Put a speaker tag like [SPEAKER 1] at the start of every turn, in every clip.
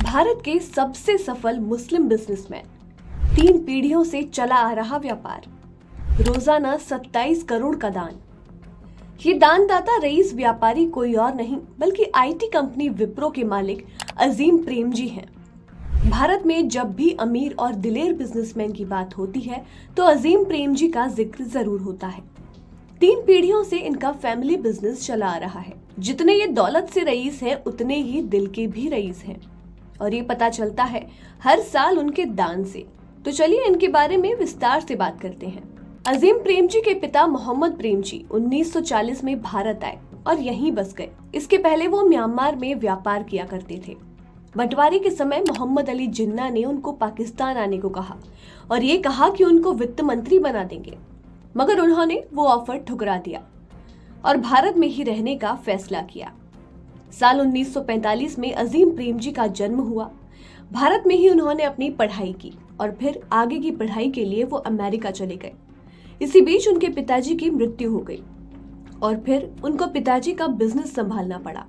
[SPEAKER 1] भारत के सबसे सफल मुस्लिम बिजनेसमैन, 3 पीढ़ियों से चला आ रहा व्यापार, रोजाना 27 करोड़ का दान। ये दानदाता रईस व्यापारी कोई और नहीं बल्कि आईटी कंपनी विप्रो के मालिक अजीम प्रेमजी हैं। भारत में जब भी अमीर और दिलेर बिजनेसमैन की बात होती है तो अजीम प्रेमजी का जिक्र जरूर होता है। 3 पीढ़ियों से इनका फैमिली बिजनेस चला आ रहा है। जितने ये दौलत से रईस हैं उतने ही दिल के भी रईस हैं, और ये पता चलता है हर साल उनके दान से। तो चलिए इनके बारे में विस्तार से बात करते हैं। अजीम प्रेमजी के पिता मोहम्मद प्रेमजी 1940 में भारत आए और यहीं बस गए। इसके पहले वो म्यांमार में व्यापार किया करते थे। बंटवारे के समय मोहम्मद अली जिन्ना ने उनको पाकिस्तान आने को कहा और ये कहा कि उनको वित्त मंत्री बना देंगे, मगर उन्होंने वो ऑफर ठुकरा दिया और भारत में ही रहने का फैसला किया। साल 1945 में अजीम प्रेमजी का जन्म हुआ। भारत में ही उन्होंने अपनी पढ़ाई की और फिर आगे की पढ़ाई के लिए वो अमेरिका चले गए। इसी बीच उनके पिताजी की मृत्यु हो गई और फिर उनको पिताजी का बिजनेस संभालना पड़ा।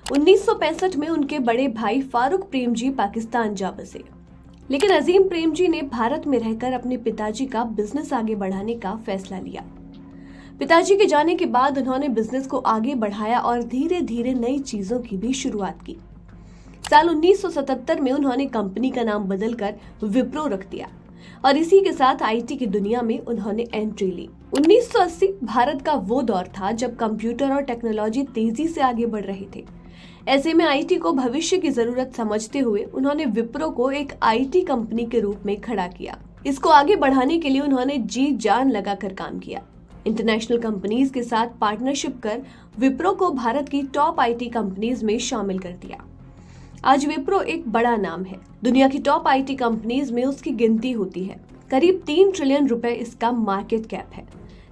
[SPEAKER 1] 1965 में उनके बड़े भाई फारूक प्रेमजी पाकिस्तान जा बसे, लेकिन अजीम प्रेमजी ने भारत में रहकर अपने पिताजी का बिजनेस आगे बढ़ाने का फैसला लिया। पिताजी के जाने के बाद उन्होंने बिजनेस को आगे बढ़ाया और धीरे धीरे नई चीजों की भी शुरुआत की। साल 1977 में उन्होंने कंपनी का नाम बदलकर विप्रो रख दिया और इसी के साथ आईटी की दुनिया में उन्होंने एंट्री ली। 1980 भारत का वो दौर था जब कंप्यूटर और टेक्नोलॉजी तेजी से आगे बढ़ रहे थे। ऐसे में आईटी को भविष्य की जरूरत समझते हुए उन्होंने विप्रो को एक आईटी कंपनी के रूप में खड़ा किया। इसको आगे बढ़ाने के लिए उन्होंने जी जान लगाकर काम किया। इंटरनेशनल कंपनीज के साथ पार्टनरशिप कर विप्रो को भारत की टॉप आईटी कंपनीज में शामिल कर दिया। आज विप्रो एक बड़ा नाम है। दुनिया की टॉप आईटी कंपनीज में उसकी गिनती होती है। करीब 3 ट्रिलियन रुपए इसका मार्केट कैप है।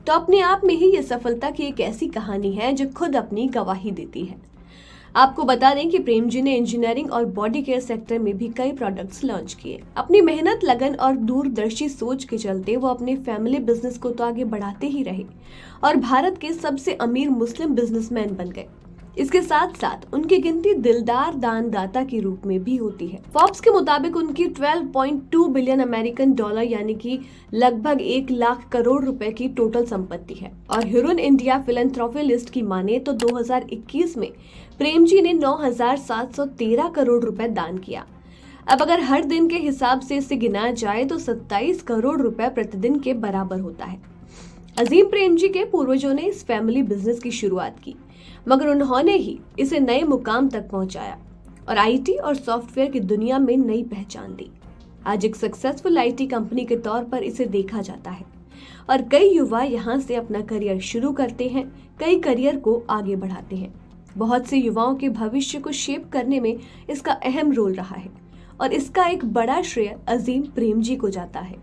[SPEAKER 1] तो अपने आप में ही ये सफलता की एक ऐसी कहानी है जो खुद अपनी गवाही देती है। आपको बता दें कि प्रेमजी ने इंजीनियरिंग और बॉडी केयर सेक्टर में भी कई प्रोडक्ट्स लॉन्च किए। अपनी मेहनत, लगन और दूरदर्शी सोच के चलते वो अपने फैमिली बिजनेस को तो आगे बढ़ाते ही रहे और भारत के सबसे अमीर मुस्लिम बिजनेसमैन बन गए। इसके साथ साथ उनकी गिनती दिलदार दानदाता के रूप में भी होती है। फोर्ब्स के मुताबिक उनकी 12.2 बिलियन अमेरिकन डॉलर यानी कि लगभग 1 लाख करोड़ रुपए की टोटल संपत्ति है। और ह्यूरन इंडिया फिलैंथ्रोपी लिस्ट की माने तो 2021 में प्रेमजी ने 9,713 करोड़ रुपए दान किया। अब अगर हर दिन के हिसाब से इसे गिना जाए तो 27 करोड़ रुपए प्रतिदिन के बराबर होता है। अजीम प्रेमजी के पूर्वजों ने इस फैमिली बिजनेस की शुरुआत की, मगर उन्होंने ही इसे नए मुकाम तक पहुंचाया और आईटी और सॉफ्टवेयर की दुनिया में नई पहचान दी। आज एक सक्सेसफुल आईटी कंपनी के तौर पर इसे देखा जाता है और कई युवा यहां से अपना करियर शुरू करते हैं, कई करियर को आगे बढ़ाते हैं। बहुत से युवाओं के भविष्य को शेप करने में इसका अहम रोल रहा है और इसका एक बड़ा श्रेय अजीम प्रेमजी को जाता है।